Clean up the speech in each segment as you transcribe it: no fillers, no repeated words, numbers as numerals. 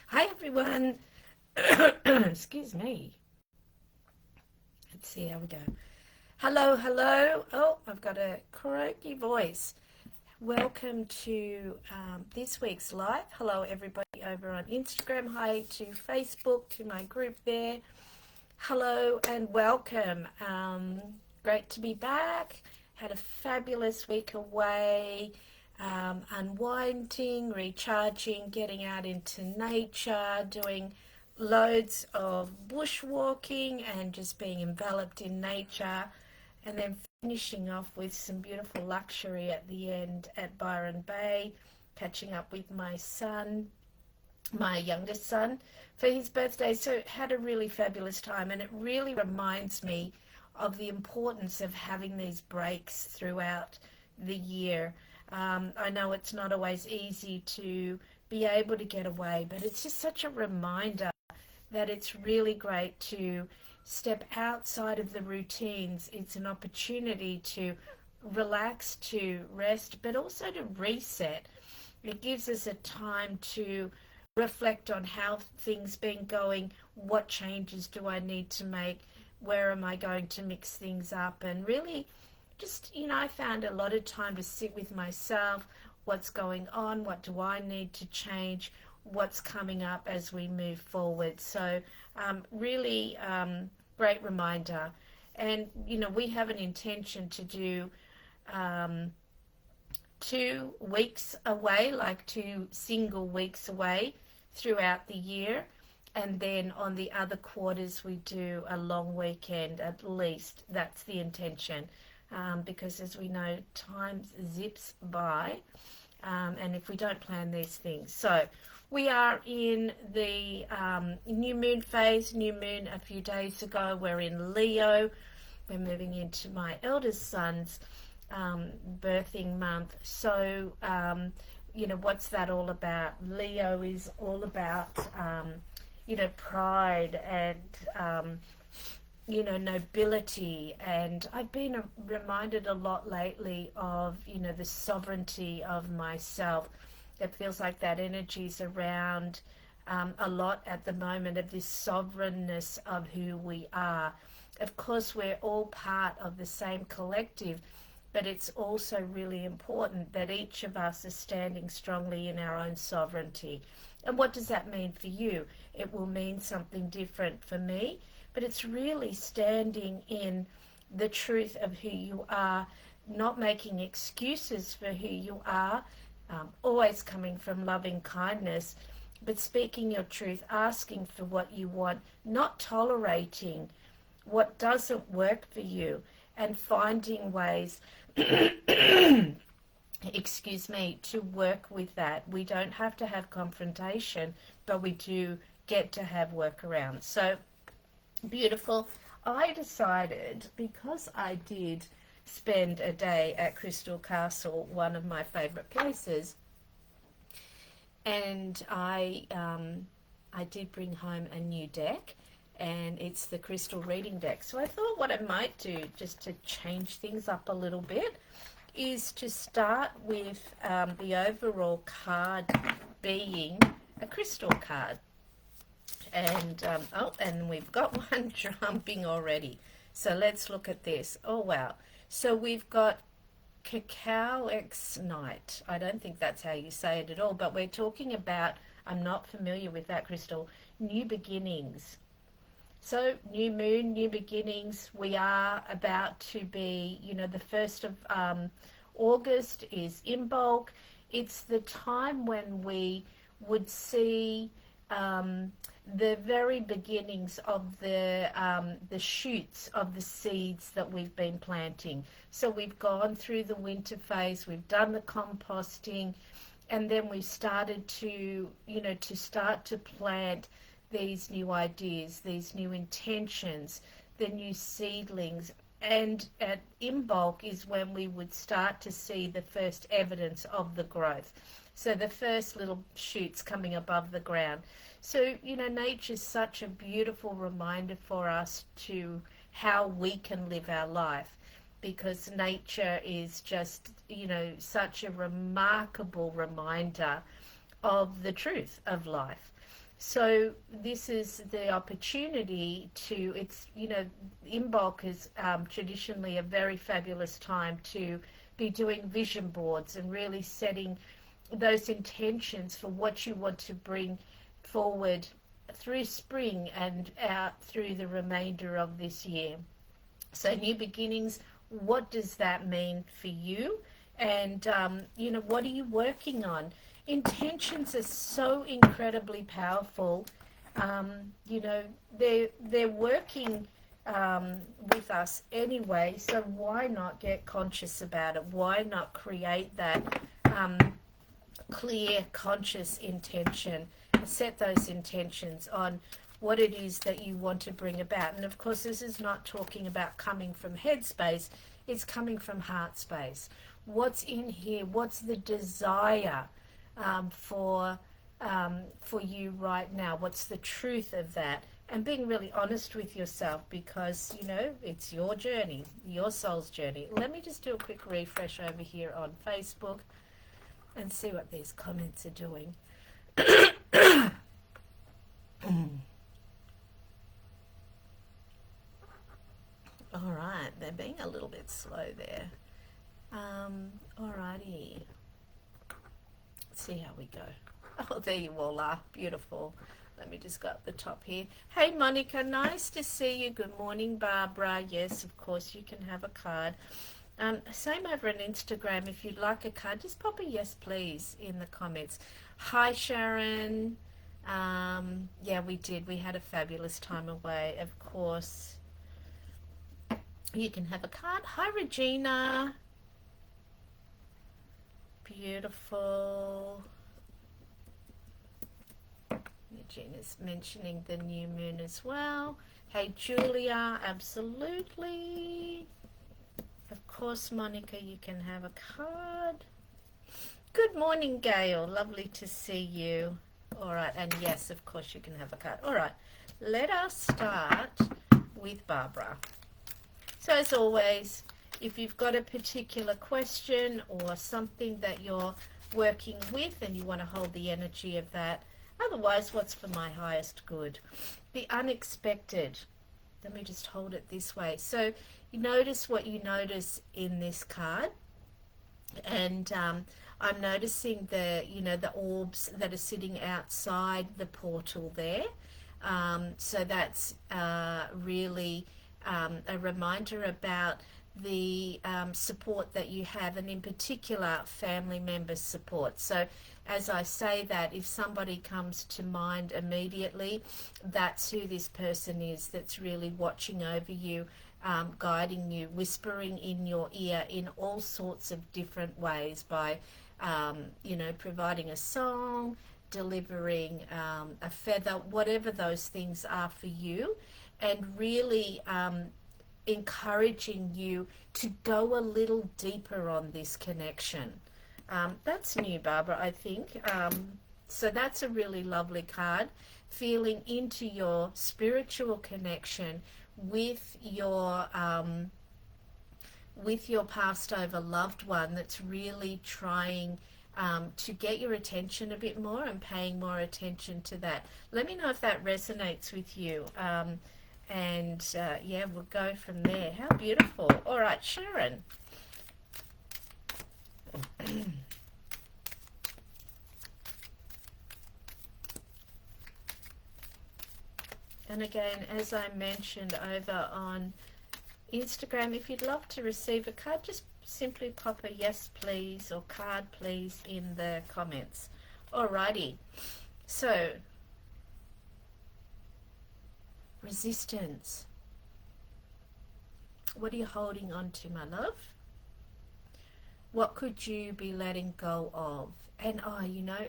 Hi everyone. Excuse me. Let's see how we go. Hello, hello. Oh, I've got a croaky voice. Welcome to this week's live. Hello everybody over on Instagram. Hi to Facebook, to my group there. Hello and welcome. Great to be back. Had a fabulous week away. Unwinding, recharging, getting out into nature, doing loads of bushwalking and just being enveloped in nature, and then finishing off with some beautiful luxury at the end at Byron Bay, catching up with my son, my youngest son, for his birthday. So had a really fabulous time, and it really reminds me of the importance of having these breaks throughout the year. I know it's not always easy to be able to get away, but it's just such a reminder that it's really great to step outside of the routines. It's an opportunity to relax, to rest, but also to reset. It gives us a time to reflect on how things been going, what changes do I need to make, where am I going to mix things up, and really just, I found a lot of time to sit with myself, what's going on, what do I need to change, what's coming up as we move forward. So really great reminder. And, we have an intention to do 2 weeks away, like 2 single weeks away throughout the year. And then on the other quarters, we do a long weekend at least. That's the intention. Because as we know, time zips by, and if we don't plan these things. So we are in the new moon phase. New moon a few days ago. We're in Leo. We're moving into my eldest son's birthing month. So, what's that all about? Leo is all about, pride and nobility. And I've been reminded a lot lately of, the sovereignty of myself. It feels like that energy's around a lot at the moment, of this sovereignness of who we are. Of course, we're all part of the same collective, but it's also really important that each of us is standing strongly in our own sovereignty. And what does that mean for you? It will mean something different for me. But it's really standing in the truth of who you are, not making excuses for who you are, always coming from loving kindness, but speaking your truth, asking for what you want, not tolerating what doesn't work for you, and finding ways, excuse me, to work with that. We don't have to have confrontation, but we do get to have workarounds. So, beautiful. I decided, because I did spend a day at Crystal Castle, one of my favourite places, and I did bring home a new deck, and it's the Crystal Reading Deck. So I thought what I might do, just to change things up a little bit, is to start with the overall card being a crystal card. And and we've got one jumping already. So let's look at this. Oh wow. So we've got Cacao X Night. I don't think that's how you say it at all, but we're talking about, I'm not familiar with that crystal, new beginnings. So new moon, new beginnings. We are about to be, the 1st of August is in bulk. It's the time when we would see the very beginnings of the shoots of the seeds that we've been planting. So we've gone through the winter phase, we've done the composting, and then we started to, start to plant these new ideas, these new intentions, the new seedlings. And in bulk is when we would start to see the first evidence of the growth. So the first little shoots coming above the ground. So, nature's such a beautiful reminder for us to how we can live our life, because nature is just, such a remarkable reminder of the truth of life. So this is the opportunity to, it's, Imbolc is traditionally a very fabulous time to be doing vision boards and really setting those intentions for what you want to bring forward through spring and out through the remainder of this year. So new beginnings, what does that mean for you? And, what are you working on? Intentions are so incredibly powerful. They're working with us anyway, so why not get conscious about it? Why not create that clear, conscious intention? Set those intentions on what it is that you want to bring about. And of course, this is not talking about coming from head space, it's coming from heart space. What's in here? What's the desire for you right now? What's the truth of that? And being really honest with yourself, because it's your journey, your soul's journey. Let me just do a quick refresh over here on Facebook and see what these comments are doing. All right, they're being a little bit slow there. Alrighty. Let's see how we go. Oh, there you all are. Beautiful. Let me just go up the top here. Hey, Monica, nice to see you. Good morning, Barbara. Yes, of course, you can have a card. Same over on Instagram. If you'd like a card, just pop a yes, please, in the comments. Hi, Sharon. Yeah, we did. We had a fabulous time away, of course. You can have a card. Hi, Regina. Beautiful. Regina's mentioning the new moon as well. Hey, Julia, absolutely. Of course, Monica, you can have a card. Good morning, Gail. Lovely to see you. All right, and yes, of course, you can have a card. All right, let us start with Barbara. So as always, if you've got a particular question or something that you're working with and you want to hold the energy of that, otherwise, what's for my highest good? The unexpected. Let me just hold it this way. So you notice what you notice in this card, and I'm noticing the orbs that are sitting outside the portal there. So that's really a reminder about the support that you have, and in particular family members' support. So as I say that, if somebody comes to mind immediately, that's who this person is that's really watching over you, guiding you, whispering in your ear in all sorts of different ways by providing a song, delivering a feather, whatever those things are for you, and really encouraging you to go a little deeper on this connection. That's new, Barbara, I think. So that's a really lovely card. Feeling into your spiritual connection with your passed over loved one that's really trying to get your attention a bit more and paying more attention to that. Let me know if that resonates with you. Yeah, we'll go from there. How beautiful. All right, Sharon. And again, as I mentioned over on Instagram, if you'd love to receive a card, just simply pop a yes please or card please in the comments. Alrighty. So, resistance. What are you holding on to, my love? What could you be letting go of? And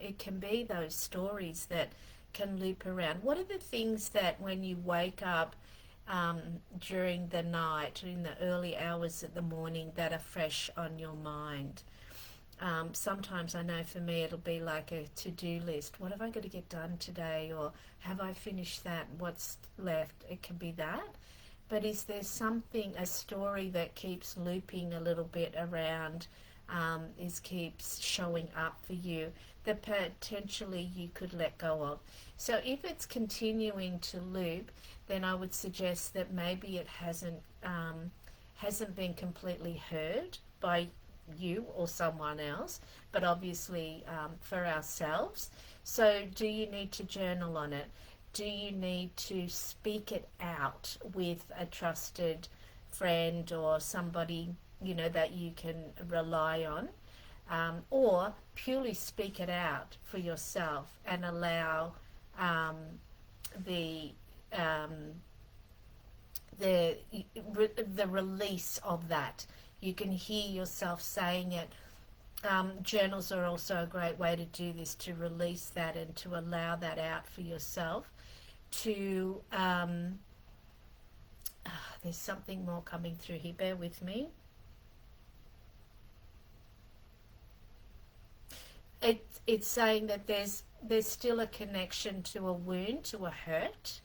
it can be those stories that can loop around. What are the things that when you wake up during the night, in the early hours of the morning, that are fresh on your mind? Sometimes I know for me it'll be like a to-do list. What have I got to get done today? Or have I finished that? What's left? It can be that. But is there something, a story that keeps looping a little bit around keeps showing up for you that potentially you could let go of. So if it's continuing to loop, then I would suggest that maybe it hasn't been completely heard by you or someone else, but obviously for ourselves. So do you need to journal on it? Do you need to speak it out with a trusted friend or somebody, you know, that you can rely on? Or purely speak it out for yourself and allow the the release of that. You can hear yourself saying it. Journals are also a great way to do this, to release that and to allow that out for yourself. To there's something more coming through here. Bear with me. It's saying that there's still a connection to a wound, to a hurt.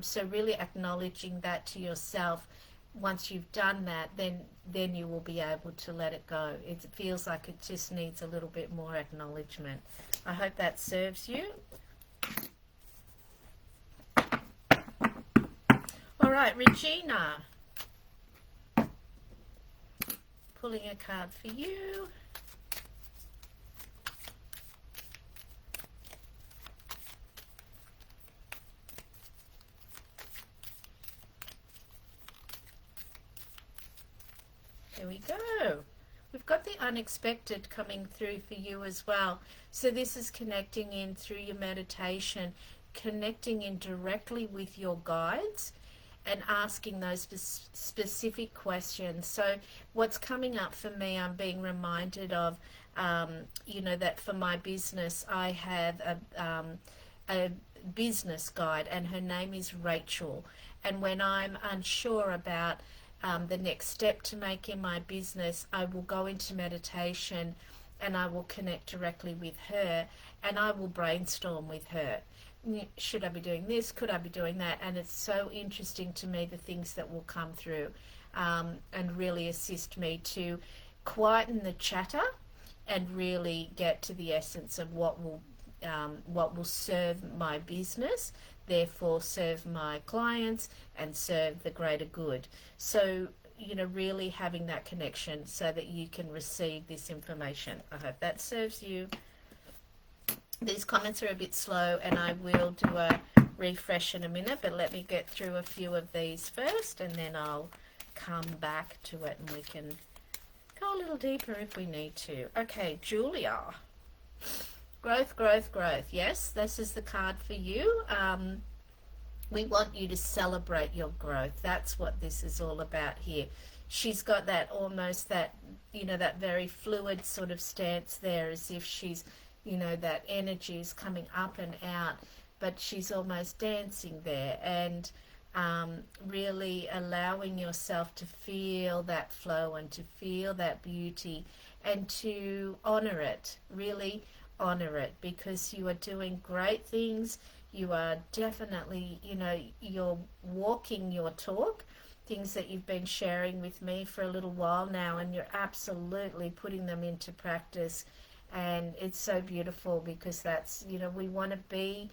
So really acknowledging that to yourself. Once you've done that, then you will be able to let it go. It feels like it just needs a little bit more acknowledgement. I hope that serves you. All right, Regina. Pulling a card for you. There we go. We've got the unexpected coming through for you as well. So this is connecting in through your meditation, connecting in directly with your guides and asking those specific questions. So what's coming up for me, I'm being reminded of, you know, that for my business, I have a business guide and her name is Rachel. And when I'm unsure about the next step to make in my business, I will go into meditation and I will connect directly with her and I will brainstorm with her. Should I be doing this? Could I be doing that? And it's so interesting to me, the things that will come through and really assist me to quieten the chatter and really get to the essence of what will serve my business, therefore serve my clients and serve the greater good. So, you know, really having that connection so that you can receive this information. I hope that serves you. These comments are a bit slow and I will do a refresh in a minute, but let me get through a few of these first and then I'll come back to it and we can go a little deeper if we need to. Okay, Julia. Growth, growth, growth. Yes, this is the card for you. We want you to celebrate your growth. That's what this is all about here. She's got that almost that, you know, that very fluid sort of stance there, as if she's, you know, that energy is coming up and out, but she's almost dancing there and really allowing yourself to feel that flow and to feel that beauty and to honor it, really honor it, because you are doing great things. You are definitely, you know, you're walking your talk, things that you've been sharing with me for a little while now, and you're absolutely putting them into practice. And it's so beautiful because that's, you know, we want to be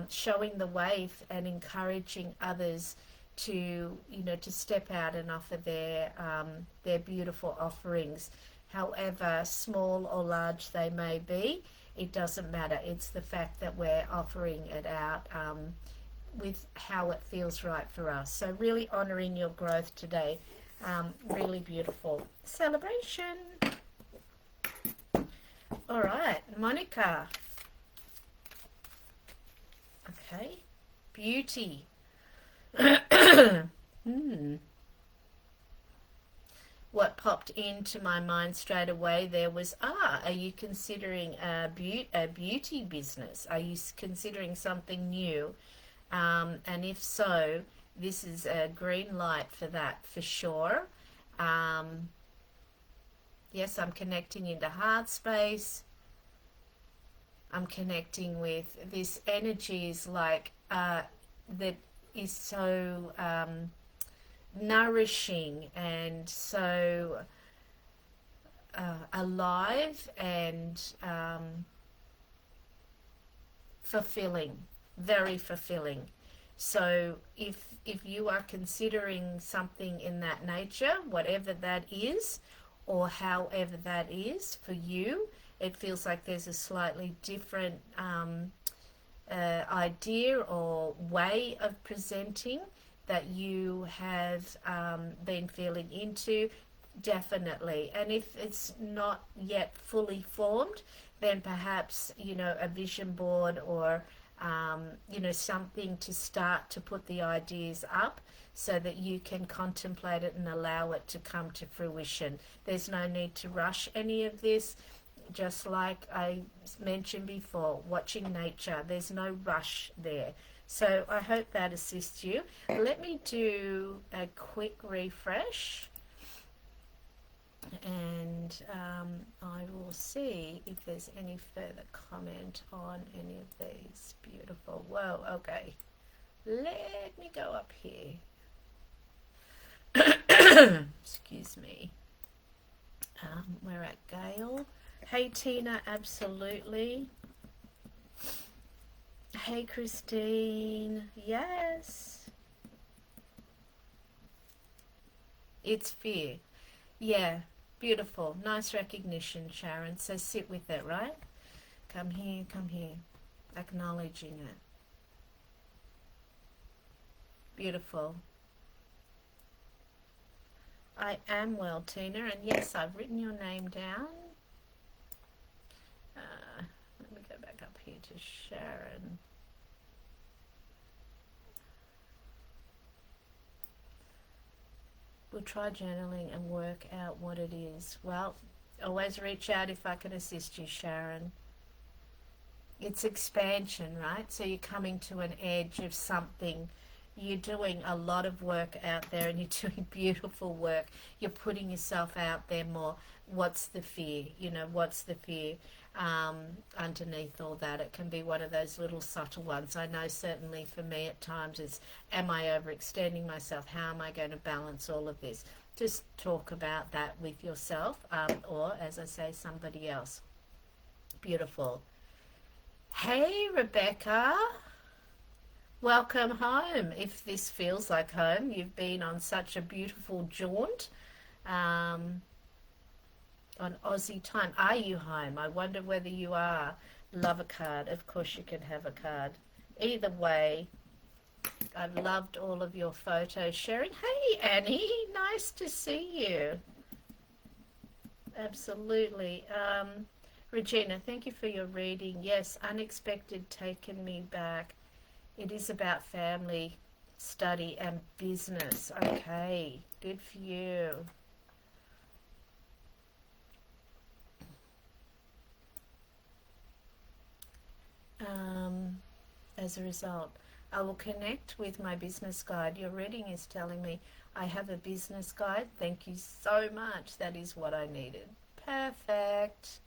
showing the way and encouraging others to, you know, to step out and offer their beautiful offerings, however small or large they may be. It doesn't matter. It's the fact that we're offering it out with how it feels right for us. So really honoring your growth today. Really beautiful celebration. All right, Monica. Okay, beauty. What popped into my mind straight away there was, are you considering a beauty business? Are you considering something new? And if so, this is a green light for that for sure. Yes, I'm connecting into heart space. I'm connecting with this energy is like that is so nourishing and so alive and fulfilling, very fulfilling. So if you are considering something in that nature, whatever that is, or however that is for you, it feels like there's a slightly different idea or way of presenting that you have been feeling into, definitely. And if it's not yet fully formed, then perhaps, a vision board or something to start to put the ideas up so that you can contemplate it and allow it to come to fruition. There's no need to rush any of this. Just like I mentioned before, watching nature, there's no rush there. So I hope that assists you. Let me do a quick refresh, and I will see if there's any further comment on any of these. Beautiful. Whoa, okay. Let me go up here. Excuse me. We're at Gail. Hey Tina, absolutely. Hey Christine, yes. It's fear. Yeah, beautiful. Nice recognition, Sharon. So sit with it, right? Come here, acknowledging it. Beautiful. I am well, Tina, and yes, I've written your name down. Let me go back up here to Sharon. We'll try journaling and work out what it is. Well, always reach out if I can assist you, Sharon. It's expansion, right? So you're coming to an edge of something. You're doing a lot of work out there, and you're doing beautiful work. You're putting yourself out there more. What's the fear? What's the fear underneath all that? It can be one of those little subtle ones. I know certainly for me at times is, am I overextending myself? How am I going to balance all of this? Just talk about that with yourself, or, as I say, somebody else. Beautiful. Hey, Rebecca. Welcome home. If this feels like home, you've been on such a beautiful jaunt on Aussie time. Are you home? I wonder whether you are. Love a card. Of course you can have a card. Either way, I've loved all of your photos sharing. Hey, Annie. Nice to see you. Absolutely. Regina, thank you for your reading. Yes, unexpected taken me back. It is about family, study, and business. Okay, good for you. As a result, I will connect with my business guide. Your reading is telling me I have a business guide. Thank you so much. That is what I needed. Perfect.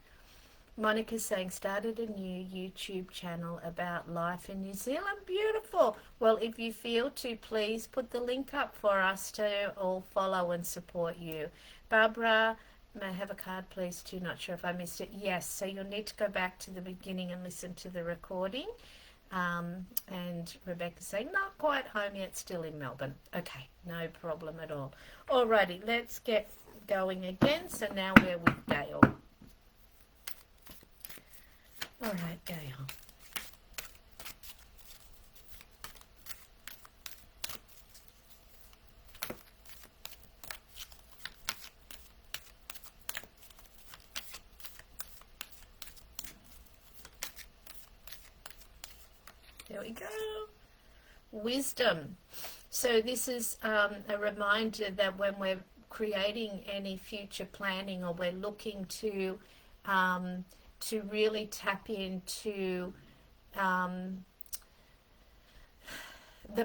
Monica's saying, started a new YouTube channel about life in New Zealand. Beautiful. Well, if you feel to, please put the link up for us to all follow and support you. Barbara, may I have a card, please, too? Not sure if I missed it. Yes, so you'll need to go back to the beginning and listen to the recording. And Rebecca's saying, not quite home yet, still in Melbourne. Okay, no problem at all. Alrighty, let's get going again. So now we're with Gail. All right, Gail. There we go. Wisdom. So this is a reminder that when we're creating any future planning, or we're looking to really tap into the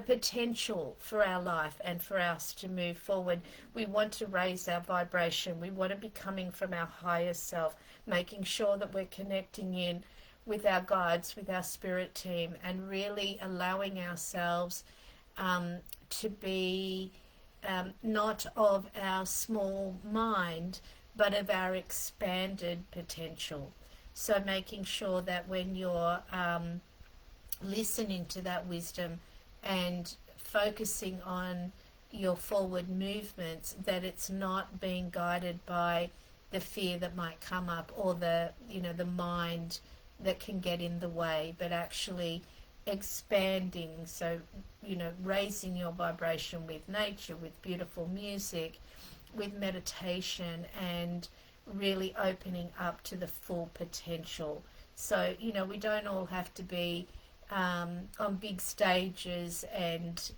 potential for our life and for us to move forward, we want to raise our vibration. We want to be coming from our higher self, making sure that we're connecting in with our guides, with our spirit team, and really allowing ourselves to be not of our small mind, but of our expanded potential. So making sure that when you're listening to that wisdom and focusing on your forward movements, that it's not being guided by the fear that might come up, or the the mind that can get in the way, but actually expanding. So raising your vibration with nature, with beautiful music, with meditation, and really opening up to the full potential. So we don't all have to be on big stages and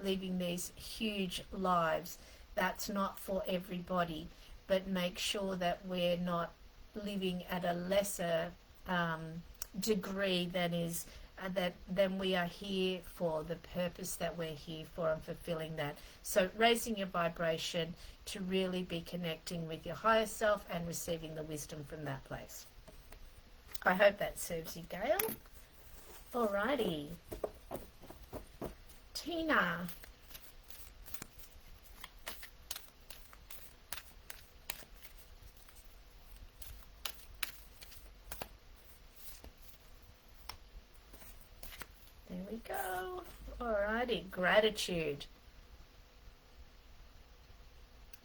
living these huge lives. That's not for everybody, but make sure that we're not living at a lesser degree than we are here for, the purpose that we're here for, and fulfilling that. So raising your vibration to really be connecting with your higher self and receiving the wisdom from that place. I hope that serves you, Gail. Alrighty. Tina. There we go. Alrighty, gratitude.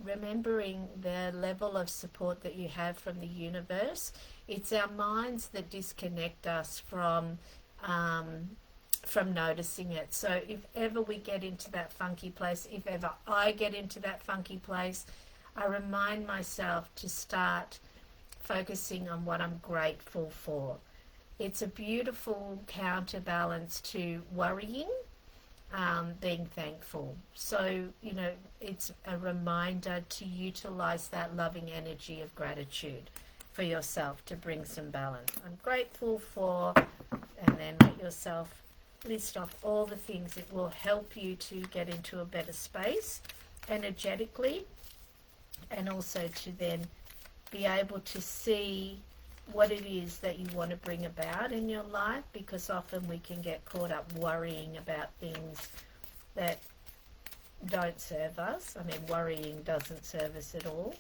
Remembering the level of support that you have from the universe. It's our minds that disconnect us from noticing it. So if ever we get into that funky place, if ever I get into that funky place, I remind myself to start focusing on what I'm grateful for. It's a beautiful counterbalance to worrying, being thankful. So, it's a reminder to utilize that loving energy of gratitude for yourself to bring some balance. I'm grateful for, and then let yourself list off all the things that will help you to get into a better space energetically, and also to then be able to see what it is that you want to bring about in your life, because often we can get caught up worrying about things that don't serve us. I mean, worrying doesn't serve us at all.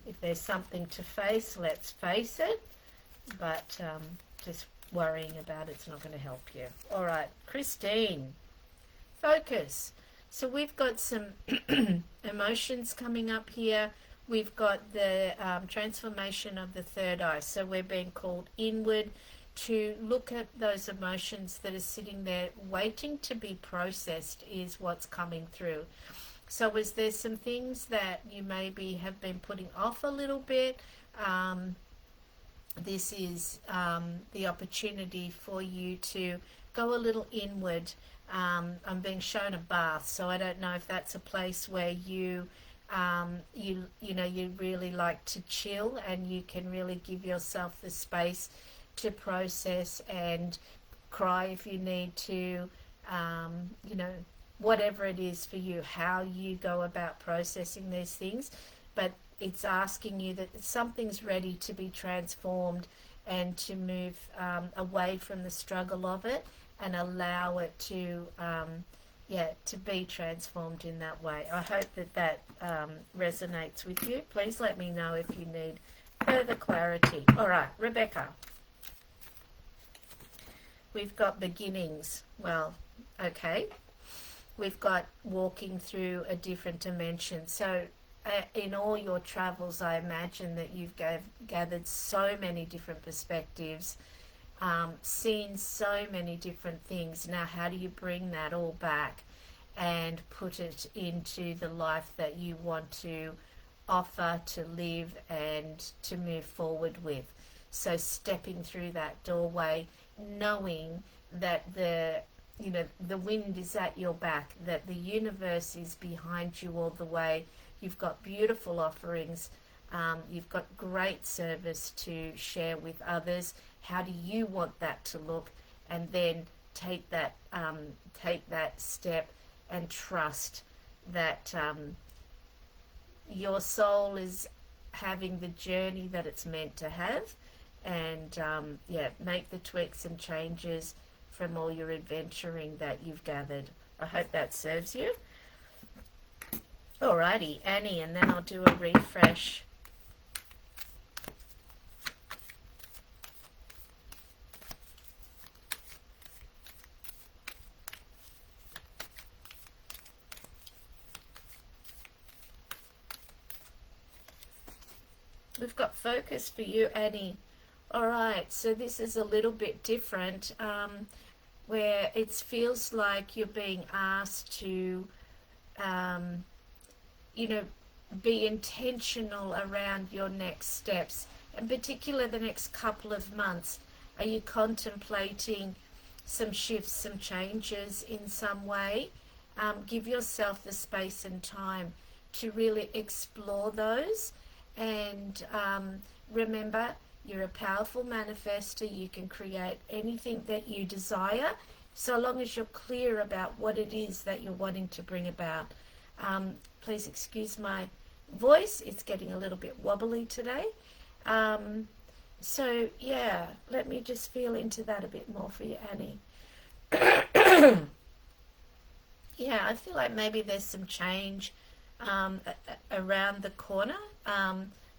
If there's something to face, let's face it, but just worrying about it's not going to help you. All right, Christine, focus. So we've got some emotions coming up here. We've got the transformation of the third eye. So we're being called inward to look at those emotions that are sitting there waiting to be processed, is what's coming through. So is there some things that you maybe have been putting off a little bit? This is the opportunity for you to go a little inward. I'm being shown a bath, so I don't know if that's a place where you really like to chill, and you can really give yourself the space to process and cry if you need to, whatever it is for you, how you go about processing these things. But it's asking you that something's ready to be transformed and to move away from the struggle of it and allow it to be transformed in that way. I hope that resonates with you. Please let me know if you need further clarity. All right, Rebecca. We've got beginnings. Well, okay. We've got walking through a different dimension. So in all your travels, I imagine that you've gathered so many different perspectives, seen so many different things. Now, how do you bring that all back and put it into the life that you want to offer, to live, and to move forward with? So stepping through that doorway, knowing that the wind is at your back, that the universe is behind you all the way. You've got beautiful offerings. You've got great service to share with others. How do you want that to look? And then take that step and trust that your soul is having the journey that it's meant to have, and make the tweaks and changes from all your adventuring that you've gathered. I hope that serves you. Alrighty, Annie, and then I'll do a refresh We've got focus for you, Annie. All right, so this is a little bit different, where it feels like you're being asked to, um, you know, be intentional around your next steps, in particular the next couple of months. Are you contemplating some shifts, some changes in some way? Give yourself the space and time to really explore those. And remember, you're a powerful manifester. You can create anything that you desire, so long as you're clear about what it is that you're wanting to bring about. Please excuse my voice. It's getting a little bit wobbly today. So, yeah, let me just feel into that a bit more for you, Annie. Yeah, I feel like maybe there's some change around the corner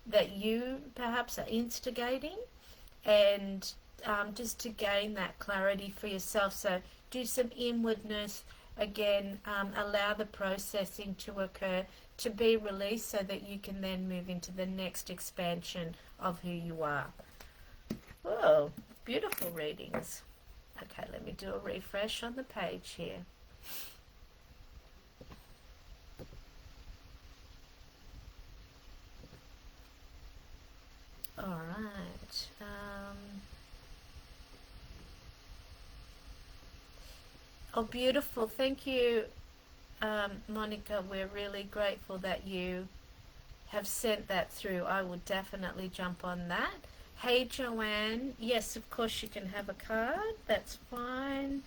that you perhaps are instigating, and just to gain that clarity for yourself. So do some inwardness again, allow the processing to occur, to be released, so that you can then move into the next expansion of who you are. Whoa, beautiful readings. Okay, let me do a refresh on the page here. All right. Oh, beautiful. Thank you, Monica. We're really grateful that you have sent that through. I will definitely jump on that. Hey, Joanne. Yes, of course you can have a card. That's fine.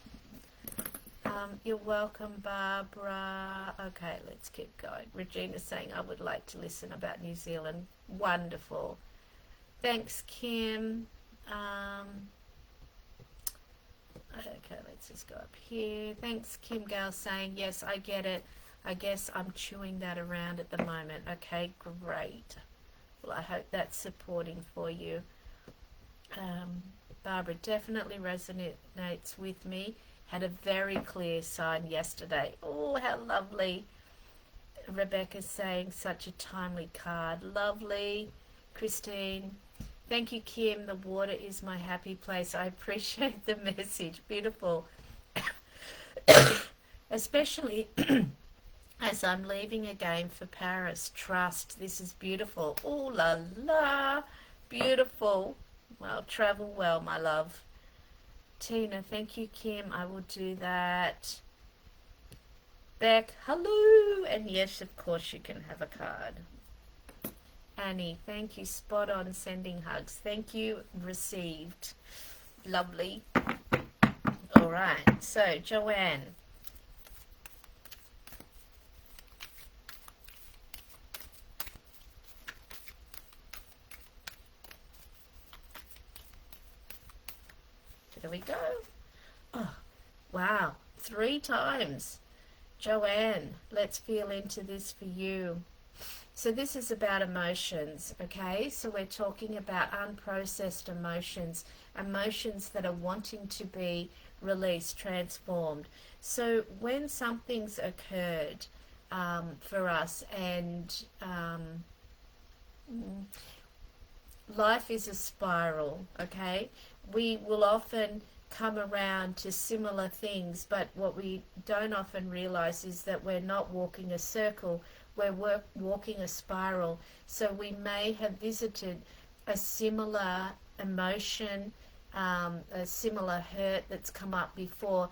You're welcome, Barbara. Okay, let's keep going. Regina's saying, I would like to listen about New Zealand. Wonderful. Thanks, Kim. Okay, let's just go up here. Thanks, Kim Gale, saying, yes, I get it. I guess I'm chewing that around at the moment. Okay, great. Well, I hope that's supporting for you. Barbara definitely resonates with me. Had a very clear sign yesterday. Oh, how lovely. Rebecca's saying, such a timely card. Lovely. Christine. Thank you, Kim. The water is my happy place. I appreciate the message. Beautiful. Especially as I'm leaving again for Paris. Trust. This is beautiful. Oh, la la. Beautiful. Well, travel well, my love. Tina, thank you, Kim. I will do that. Beck, hello. And yes, of course, you can have a card. Annie, thank you. Spot on, sending hugs. Thank you. Received. Lovely. All right. So, Joanne. There we go. Oh, wow. 3 times. Joanne, let's feel into this for you. So this is about emotions, okay? So we're talking about unprocessed emotions, emotions that are wanting to be released, transformed. So when something's occurred for us, and life is a spiral, okay? We will often come around to similar things, but what we don't often realize is that we're not walking a circle, we're walking a spiral. So we may have visited a similar emotion, a similar hurt that's come up before,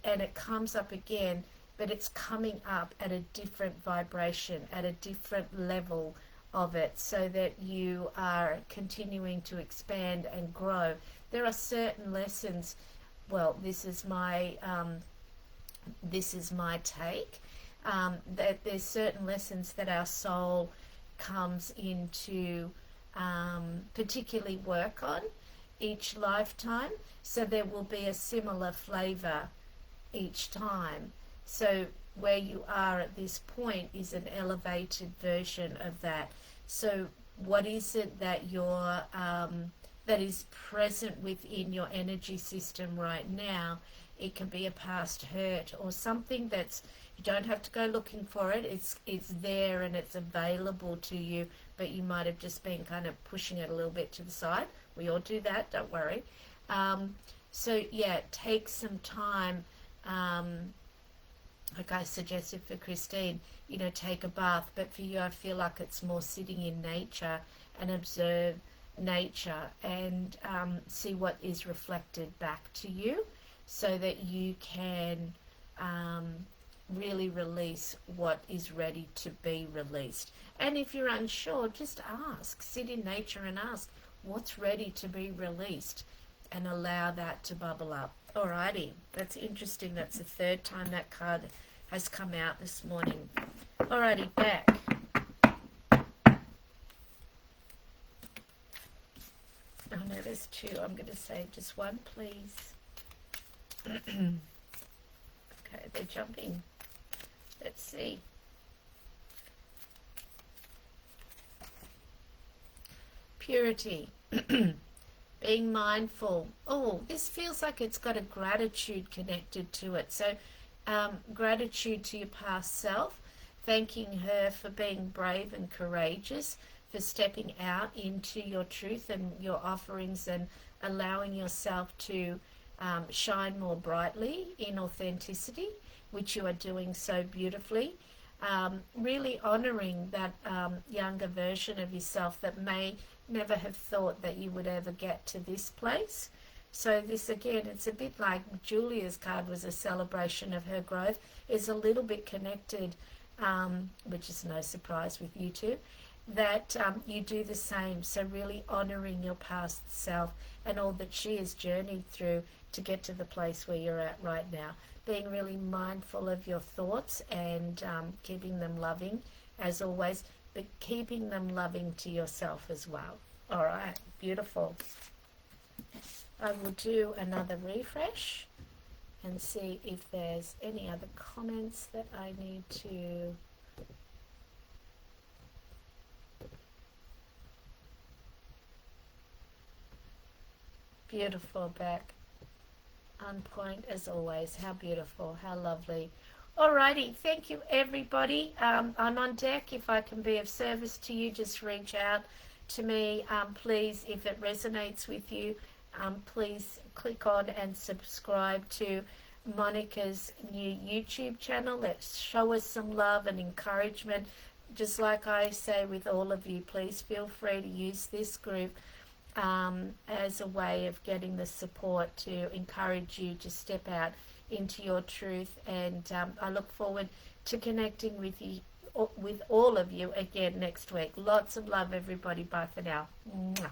and it comes up again, but it's coming up at a different vibration, at a different level of it, so that you are continuing to expand and grow. There are certain lessons, well, this is my take, that there's certain lessons that our soul comes into particularly work on each lifetime, so there will be a similar flavor each time. So where you are at this point is an elevated version of that. So what is it that you're that is present within your energy system right now? It can be a past hurt or something that's, you don't have to go looking for it. It's there and it's available to you, but you might have just been kind of pushing it a little bit to the side. We all do that, don't worry. So yeah, take some time, like I suggested for Christine, take a bath. But for you, I feel like it's more sitting in nature and observe nature and see what is reflected back to you, so that you can really release what is ready to be released. And if you're unsure, just ask. Sit in nature and ask what's ready to be released, and allow that to bubble up. Alrighty, that's interesting. That's the third time that card has come out this morning. Alrighty, back. Oh no, there's two. I'm going to save just one, please. Okay, they're jumping. Let's see. Purity. Being mindful. Oh, this feels like it's got a gratitude connected to it. So gratitude to your past self, thanking her for being brave and courageous, for stepping out into your truth and your offerings, and allowing yourself to shine more brightly in authenticity, which you are doing so beautifully. Really honoring that younger version of yourself that may never have thought that you would ever get to this place. So this, again, it's a bit like Julia's card was a celebration of her growth, is a little bit connected, which is no surprise with you two, that you do the same. So really honoring your past self and all that she has journeyed through to get to the place where you're at right now. Being really mindful of your thoughts and keeping them loving as always, but keeping them loving to yourself as well. All right, beautiful. I will do another refresh and see if there's any other comments that I need to... Beautiful, back. On point as always. How beautiful, how lovely. Alrighty, thank you everybody. I'm on deck. If I can be of service to you, just reach out to me. Please, if it resonates with you, please click on and subscribe to Monica's new YouTube channel. Let's show us some love and encouragement. Just like I say with all of you, please feel free to use this group as a way of getting the support to encourage you to step out into your truth. And I look forward to connecting with you, with all of you again next week. Lots of love, everybody. Bye for now. Mwah.